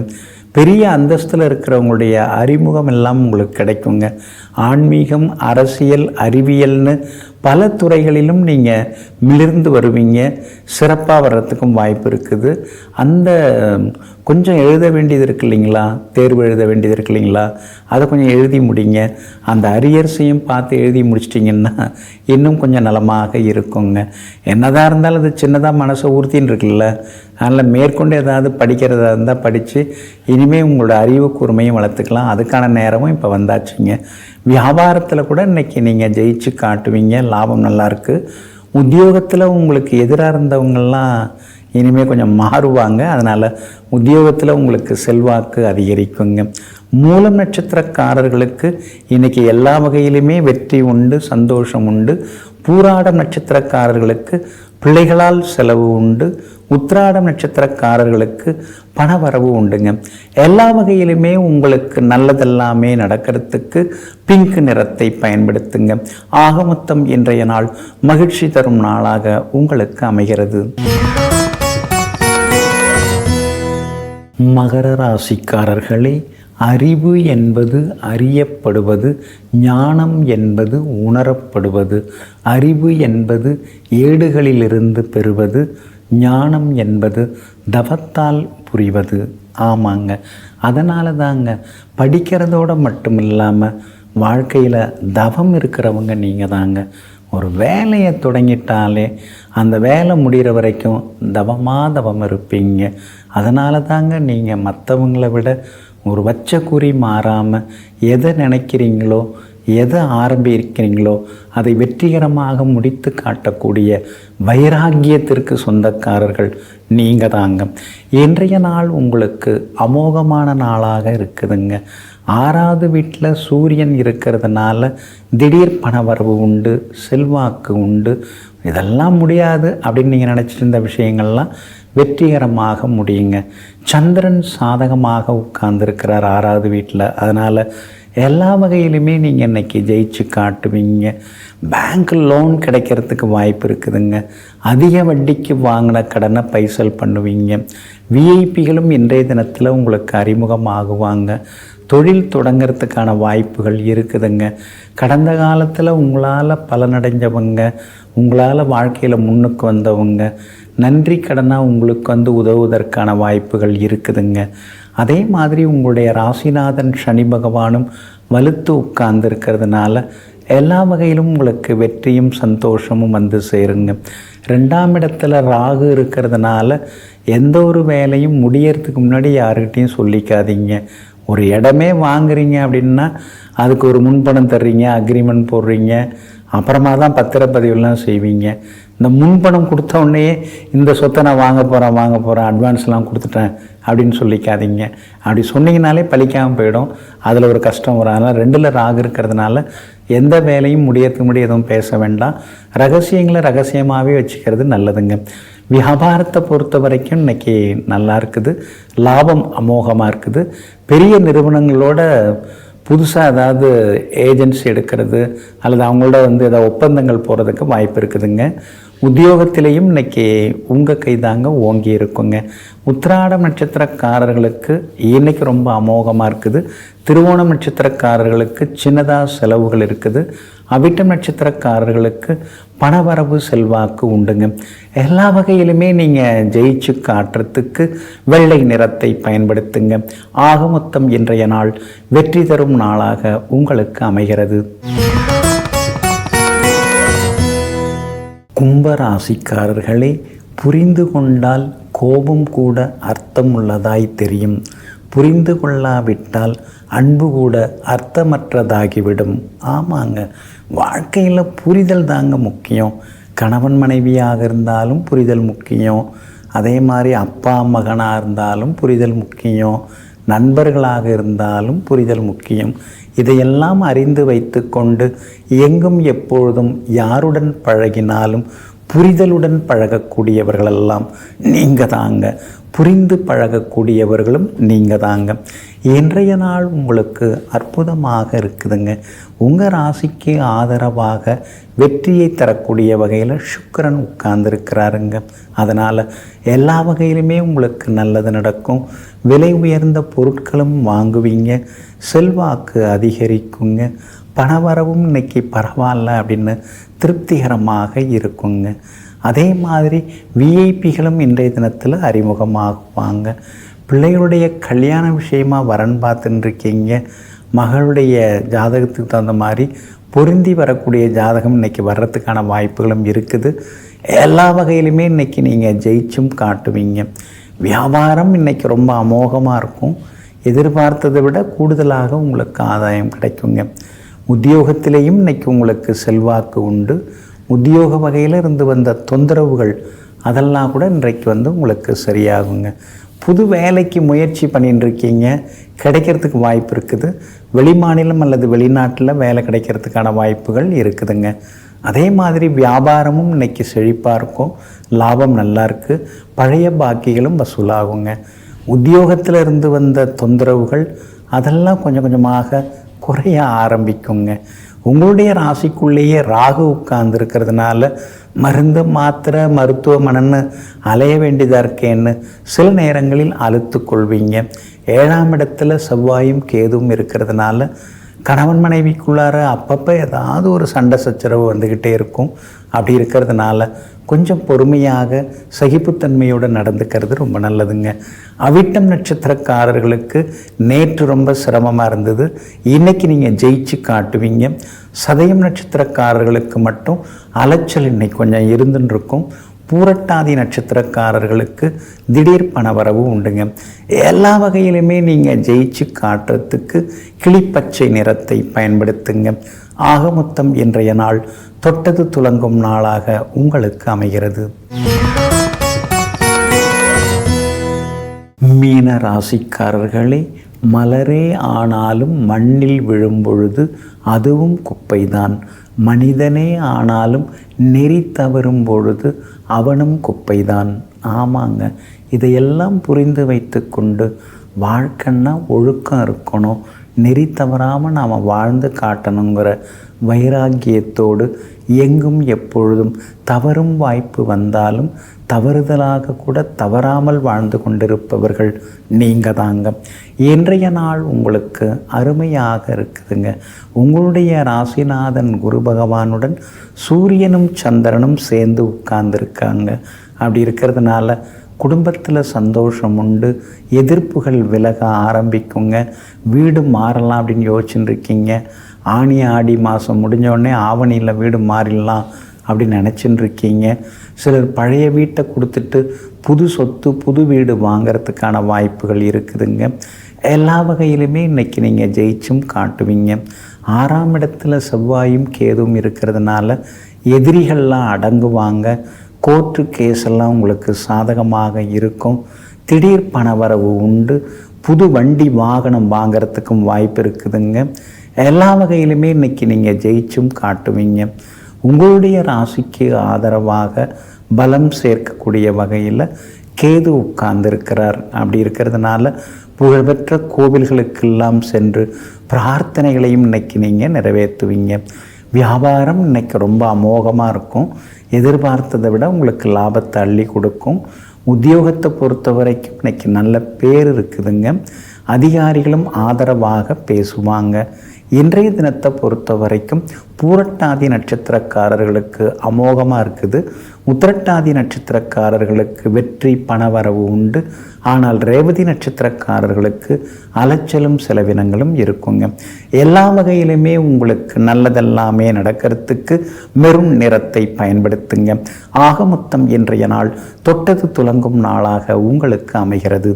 பெரிய அந்தஸ்தில் இருக்கிறவங்களுடைய அறிமுகம் எல்லாம் உங்களுக்கு கிடைக்குங்க. ஆன்மீகம், அரசியல், அறிவியல்னு பல துறைகளிலும் நீங்கள் மிளிர்ந்து வருவீங்க. சிறப்பாக வர்றதுக்கும் வாய்ப்பு இருக்குது. அந்த கொஞ்சம் எழுத வேண்டியது இருக்கு இல்லைங்களா, தேர்வு எழுத வேண்டியது இருக்கு இல்லைங்களா, அதை கொஞ்சம் எழுதி முடிங்க. அந்த அரியர்ஸையும் பார்த்து எழுதி முடிச்சிட்டிங்கன்னா இன்னும் கொஞ்சம் நலமாக இருக்குங்க. என்னதான் இருந்தாலும் அது சின்னதாக மனசை ஊர்த்தின்னு இருக்குல்ல, அதனால் மேற்கொண்டு ஏதாவது படிக்கிறதா இருந்தால் படித்து இனிமேல் உங்களோட அறிவு கூர்மையும் வளர்த்துக்கலாம். அதுக்கான நேரமும் இப்போ வந்தாச்சுங்க. வியாபாரத்தில் கூட இன்றைக்கி நீங்கள் ஜெயிச்சு காட்டுவீங்க. லாபம் நல்லாயிருக்கு. உத்தியோகத்தில் உங்களுக்கு எதிராக இருந்தவங்கள்லாம் இனிமேல் கொஞ்சம் மாறுவாங்க. அதனால் உத்தியோகத்தில் உங்களுக்கு செல்வாக்கு அதிகரிக்குங்க. மூலம் நட்சத்திரக்காரர்களுக்கு இன்றைக்கி எல்லா வகையிலுமே வெற்றி உண்டு, சந்தோஷம் உண்டு. பூராடம் நட்சத்திரக்காரர்களுக்கு பிள்ளைகளால் செலவு உண்டு. உத்திராடம் நட்சத்திரக்காரர்களுக்கு பணவரவு உண்டுங்க. எல்லா வகையிலுமே உங்களுக்கு நல்லதெல்லாமே நடக்கிறதுக்கு பிங்க் நிறத்தை பயன்படுத்துங்க. ஆக மொத்தம் இன்றைய நாள் மகிழ்ச்சி தரும் நாளாக உங்களுக்கு அமைகிறது. மகர ராசிக்காரர்களே, அறிவு என்பது அறியப்படுவது, ஞானம் என்பது உணரப்படுவது. அறிவு என்பது ஏடுகளிலிருந்து பெறுவது, ஞானம் என்பது தவத்தால் புரிவது. ஆமாங்க, அதனால தாங்க படிக்கிறதோடு மட்டும் இல்லாமல் வாழ்க்கையில் தவம் இருக்கிறவங்க நீங்கள் தாங்க. ஒரு வேலையை தொடங்கிட்டாலே அந்த வேலை முடிகிற வரைக்கும் தவம் இருப்பீங்க. அதனால தாங்க நீங்கள் மற்றவங்கள விட ஒரு வச்ச குறி மாறாமல் எதை நினைக்கிறீங்களோ, எதை ஆரம்பிக்கிறீங்களோ அதை வெற்றிகரமாக முடித்து காட்டக்கூடிய வைராக்கியத்திற்கு சொந்தக்காரர்கள் நீங்கள் தாங்க. இன்றைய நாள் உங்களுக்கு அமோகமான நாளாக இருக்குதுங்க. 6வது வீட்டில் சூரியன் இருக்கிறதுனால திடீர் பணவரவு உண்டு, செல்வாக்கு உண்டு. இதெல்லாம் முடியாது அப்படின்னு நீங்கள் நினச்சிட்டு இருந்த விஷயங்கள்லாம் வெற்றிகரமாக முடியுங்க. சந்திரன் சாதகமாக உட்கார்ந்துருக்கிறார் 6வது வீட்டில். அதனால் எல்லா வகையிலுமே நீங்கள் இன்றைக்கி ஜெயிச்சு காட்டுவீங்க. பேங்க் லோன் கிடைக்கிறதுக்கு வாய்ப்பு இருக்குதுங்க. அதிக வட்டிக்கு வாங்கின கடனை பைசல் பண்ணுவீங்க. விஐபிகளும் இன்றைய தினத்தில் உங்களுக்கு அறிமுகமாகுவாங்க. தொழில் தொடங்கிறதுக்கான வாய்ப்புகள் இருக்குதுங்க. கடந்த காலத்தில் உங்களால் பலனடைஞ்சவங்க, உங்களால் வாழ்க்கையில் முன்னுக்கு வந்தவங்க நன்றி கடனாக உங்களுக்கு வந்து உதவுவதற்கான வாய்ப்புகள் இருக்குதுங்க. அதே மாதிரி உங்களுடைய ராசிநாதன் சனி பகவானும் வலுத்து உட்கார்ந்து இருக்கிறதுனால எல்லா வகையிலும் உங்களுக்கு வெற்றியும் சந்தோஷமும் வந்து சேருங்க. 2ஆம் இடத்துல ராகு இருக்கிறதுனால எந்த ஒரு வேலையும் முடியறதுக்கு முன்னாடி யாருக்கிட்டையும் சொல்லிக்காதீங்க. ஒரு இடமே வாங்குறீங்க அப்படின்னா அதுக்கு ஒரு முன்பணம் தர்றீங்க, அக்ரிமெண்ட் போடுறீங்க, அப்புறமா தான் பத்திரப்பதிவுலாம் செய்வீங்க. இந்த முன்பணம் கொடுத்த உடனே இந்த சொத்தை நான் வாங்க போகிறேன் அட்வான்ஸ்லாம் கொடுத்துட்டேன் அப்படின்னு சொல்லிக்காதீங்க. அப்படி சொன்னீங்கனாலே பலிக்காமல் போயிடும். அதில் ஒரு கஷ்டம் வரும். அதனால் 2ல் ராகு இருக்கிறதுனால எந்த வேலையும் முடியறதுக்கு முன்னாடி எதுவும் பேச வேண்டாம். ரகசியங்களை ரகசியமாகவே வச்சுக்கிறது நல்லதுங்க. வியாபாரத்தை பொறுத்த வரைக்கும் இன்றைக்கி நல்லா இருக்குது. லாபம் அமோகமாக இருக்குது. பெரிய நிறுவனங்களோட புதுசாக ஏதாவது ஏஜென்சி எடுக்கிறது அல்லது அவங்களோட வந்து ஏதாவது ஒப்பந்தங்கள் போகிறதுக்கு வாய்ப்பு இருக்குதுங்க. உத்தியோகத்திலையும் இன்றைக்கி உங்கள் கைதாங்க ஓங்கி இருக்குங்க. உத்திராடம் நட்சத்திரக்காரர்களுக்கு இன்றைக்கி ரொம்ப அமோகமாக இருக்குது. திருவோணம் நட்சத்திரக்காரர்களுக்கு சின்னதாக செலவுகள் இருக்குது. அவிட்டம் நட்சத்திரக்காரர்களுக்கு பணவரவு செல்வாக்கு உண்டுங்க. எல்லா வகையிலுமே நீங்கள் ஜெயிச்சு காட்டுறதுக்கு வெள்ளை நிறத்தை பயன்படுத்துங்க. ஆக மொத்தம் இன்றைய நாள் வெற்றி தரும் நாளாக உங்களுக்கு அமைகிறது. கும்பராசிக்காரர்களே, புரிந்து கொண்டால் கோபம் கூட அர்த்தமுள்ளதாய் தெரியும். புரிந்து கொள்ளாவிட்டால் அன்பு கூட அர்த்தமற்றதாகிவிடும். ஆமாங்க, வாழ்க்கையில் புரிதல் தாங்க முக்கியம். கணவன் மனைவியாக இருந்தாலும் புரிதல் முக்கியம். அதே மாதிரி அப்பா மகனாக இருந்தாலும் புரிதல் முக்கியம். நண்பர்களாக இருந்தாலும் புரிதல் முக்கியம். இதையெல்லாம் அறிந்து வைத்து கொண்டு எங்கும் எப்பொழுதும் யாருடன் பழகினாலும் புரிதலுடன் பழகக்கூடியவர்களெல்லாம் நீங்கள் தாங்க. புரிந்து பழகக்கூடியவர்களும் நீங்கள் தாங்க. இன்றைய நாள் உங்களுக்கு அற்புதமாக இருக்குதுங்க. உங்கள் ராசிக்கு ஆதரவாக வெற்றியை தரக்கூடிய வகையில் சுக்கிரன் உட்கார்ந்துருக்கிறாருங்க. அதனால் எல்லா வகையிலுமே உங்களுக்கு நல்லது நடக்கும். விலை உயர்ந்த பொருட்களும் வாங்குவீங்க. செல்வாக்கு அதிகரிக்குங்க. பணவரவும் இன்னைக்கு பரவாயில்ல அப்படின்னு திருப்திகரமாக இருக்குங்க. அதே மாதிரி விஐபிகளும் இன்றைய தினத்தில் அறிமுகமாகுவாங்க. பிள்ளைகளுடைய கல்யாண விஷயமாக வரன் பார்த்துட்டுருக்கீங்க. மகளுடைய ஜாதகத்துக்கு தகுந்த மாதிரி பொருந்தி வரக்கூடிய ஜாதகம் இன்றைக்கி வர்றதுக்கான வாய்ப்புகளும் இருக்குது. எல்லா வகையிலுமே இன்றைக்கி நீங்கள் ஜெயிச்சும் காட்டுவீங்க. வியாபாரம் இன்றைக்கி ரொம்ப அமோகமாக இருக்கும். எதிர்பார்த்ததை விட கூடுதலாக உங்களுக்கு ஆதாயம் கிடைக்குங்க. உத்தியோகத்திலேயும் இன்றைக்கி உங்களுக்கு செல்வாக்கு உண்டு. உத்தியோக வகையில் இருந்து வந்த தொந்தரவுகள் அதெல்லாம் கூட இன்றைக்கு உங்களுக்கு சரியாகுங்க. புது வேலைக்கு முயற்சி பண்ணிட்டு இருக்கீங்க, கிடைக்கிறதுக்கு வாய்ப்பு இருக்குது. வெளிமாநிலம் அல்லது வெளிநாட்டில் வேலை கிடைக்கிறதுக்கான வாய்ப்புகள் இருக்குதுங்க. அதே மாதிரி வியாபாரமும் இன்றைக்கி செழிப்பாக இருக்கும். லாபம் நல்லா இருக்குது. பழைய பாக்கிகளும் வசூலாகுங்க. உத்தியோகத்தில் இருந்து வந்த தொந்தரவுகள் அதெல்லாம் கொஞ்சம் கொஞ்சமாக குறைய ஆரம்பிக்குங்க. உங்களுடைய ராசிக்குள்ளேயே ராகு உட்கார்ந்துருக்கிறதுனால மருந்து மாத்திரை மருத்துவமனைன்னு அலைய வேண்டியதாக இருக்கேன்னு சில நேரங்களில் அழுத்து கொள்வீங்க. 7ஆம் இடத்துல செவ்வாயும் கேதுவும் இருக்கிறதுனால கணவன் மனைவிக்குள்ளார அப்பப்போ ஏதாவது ஒரு சண்டை சச்சரவு வந்துக்கிட்டே இருக்கும். அப்படி இருக்கிறதுனால கொஞ்சம் பொறுமையாக சகிப்புத்தன்மையோடு நடந்துக்கிறது ரொம்ப நல்லதுங்க. அவிட்டம் நட்சத்திரக்காரர்களுக்கு நேற்று ரொம்ப சிரமமாக இருந்தது. இன்றைக்கி நீங்கள் ஜெயிச்சு காட்டுவீங்க. சதயம் நட்சத்திரக்காரர்களுக்கு மட்டும் அலைச்சல் இன்னைக்கு கொஞ்சம் இருந்துன்னு இருக்கும். பூரட்டாதி நட்சத்திரக்காரர்களுக்கு திடீர் பணவரவு உண்டுங்க. எல்லா வகையிலுமே நீங்கள் ஜெயிச்சு காட்டுறதுக்கு கிளிப்பச்சை நிறத்தை பயன்படுத்துங்க. ஆக மொத்தம் இன்றைய நாள் தொட்டது துலங்கும் நாளாக உங்களுக்கு அமைகிறது. மீன ராசிக்காரர்களே, மலரே ஆனாலும் மண்ணில் விழும்பொழுது அதுவும் குப்பைதான். மனிதனே ஆனாலும் நெறி தவறும் பொழுது அவனும் குப்பைதான். ஆமாங்க, இதையெல்லாம் புரிந்து வைத்து கொண்டு வாழ்க்கைன்னா ஒழுக்கம் இருக்கணும், நெறி தவறாமல் நாம் வாழ்ந்து காட்டணுங்கிற வைராக்கியத்தோடு எங்கும் எப்பொழுதும் தவறும் வாய்ப்பு வந்தாலும் தவறுதலாக கூட தவறாமல் வாழ்ந்து கொண்டிருப்பவர்கள் நீங்கள் தாங்க. இன்றைய நாள் உங்களுக்கு அருமையாக இருக்குதுங்க. உங்களுடைய ராசிநாதன் குரு பகவானுடன் சூரியனும் சந்திரனும் சேர்ந்து உட்கார்ந்துருக்காங்க. அப்படி இருக்கிறதுனால குடும்பத்தில் சந்தோஷம் உண்டு. எதிர்ப்புகள் விலக ஆரம்பிக்குங்க. வீடு மாறலாம் அப்படின்னு யோசிச்சுட்டு இருக்கீங்க. ஆனி ஆடி மாதம் முடிஞ்சோடனே ஆவணியில் வீடு மாறிடலாம் அப்படின்னு நினச்சின்னு இருக்கீங்க. சிலர் பழைய வீட்டை கொடுத்துட்டு புது சொத்து புது வீடு வாங்கிறதுக்கான வாய்ப்புகள் இருக்குதுங்க. எல்லா வகையிலுமே இன்றைக்கி நீங்கள் ஜெயிச்சும் காட்டுவீங்க. 6ஆம் இடத்துல செவ்வாயும் கேதுவும் இருக்கிறதுனால எதிரிகள்லாம் அடங்குவாங்க. கோர்ட்டு கேஸெல்லாம் உங்களுக்கு சாதகமாக இருக்கும். திடீர் பணவரவு உண்டு. புது வண்டி வாகனம் வாங்கிறதுக்கும் வாய்ப்பு இருக்குதுங்க. எல்லா வகையிலுமே இன்றைக்கி நீங்கள் ஜெயிச்சும் காட்டுவீங்க. உங்களுடைய ராசிக்கு ஆதரவாக பலம் சேர்க்கக்கூடிய வகையில் கேது உட்கார்ந்துருக்கிறார். அப்படி இருக்கிறதுனால புகழ்பெற்ற கோவில்களுக்கெல்லாம் சென்று பிரார்த்தனைகளையும் இன்றைக்கி நீங்கள் நிறைவேற்றுவீங்க. வியாபாரம் இன்றைக்கி ரொம்ப அமோகமாக இருக்கும். எதிர்பார்த்ததை விட உங்களுக்கு லாபத்தை அள்ளி கொடுக்கும். உத்தியோகத்தை பொறுத்த வரைக்கும் இன்றைக்கி நல்ல பேர் இருக்குதுங்க. அதிகாரிகளும் ஆதரவாக பேசுவாங்க. இன்றைய தினத்தை பொறுத்த வரைக்கும் பூரட்டாதி நட்சத்திரக்காரர்களுக்கு அமோகமாக இருக்குது. உத்திரட்டாதி நட்சத்திரக்காரர்களுக்கு வெற்றி பணவரவு உண்டு. ஆனால் ரேவதி நட்சத்திரக்காரர்களுக்கு அலைச்சலும் செலவினங்களும் இருக்குங்க. எல்லா வகையிலுமே உங்களுக்கு நல்லதெல்லாமே நடக்கிறதுக்கு மெரூன் நிறத்தை பயன்படுத்துங்க. ஆக மொத்தம் இன்றைய நாள் தொட்டது துலங்கும் நாளாக உங்களுக்கு அமைகிறது.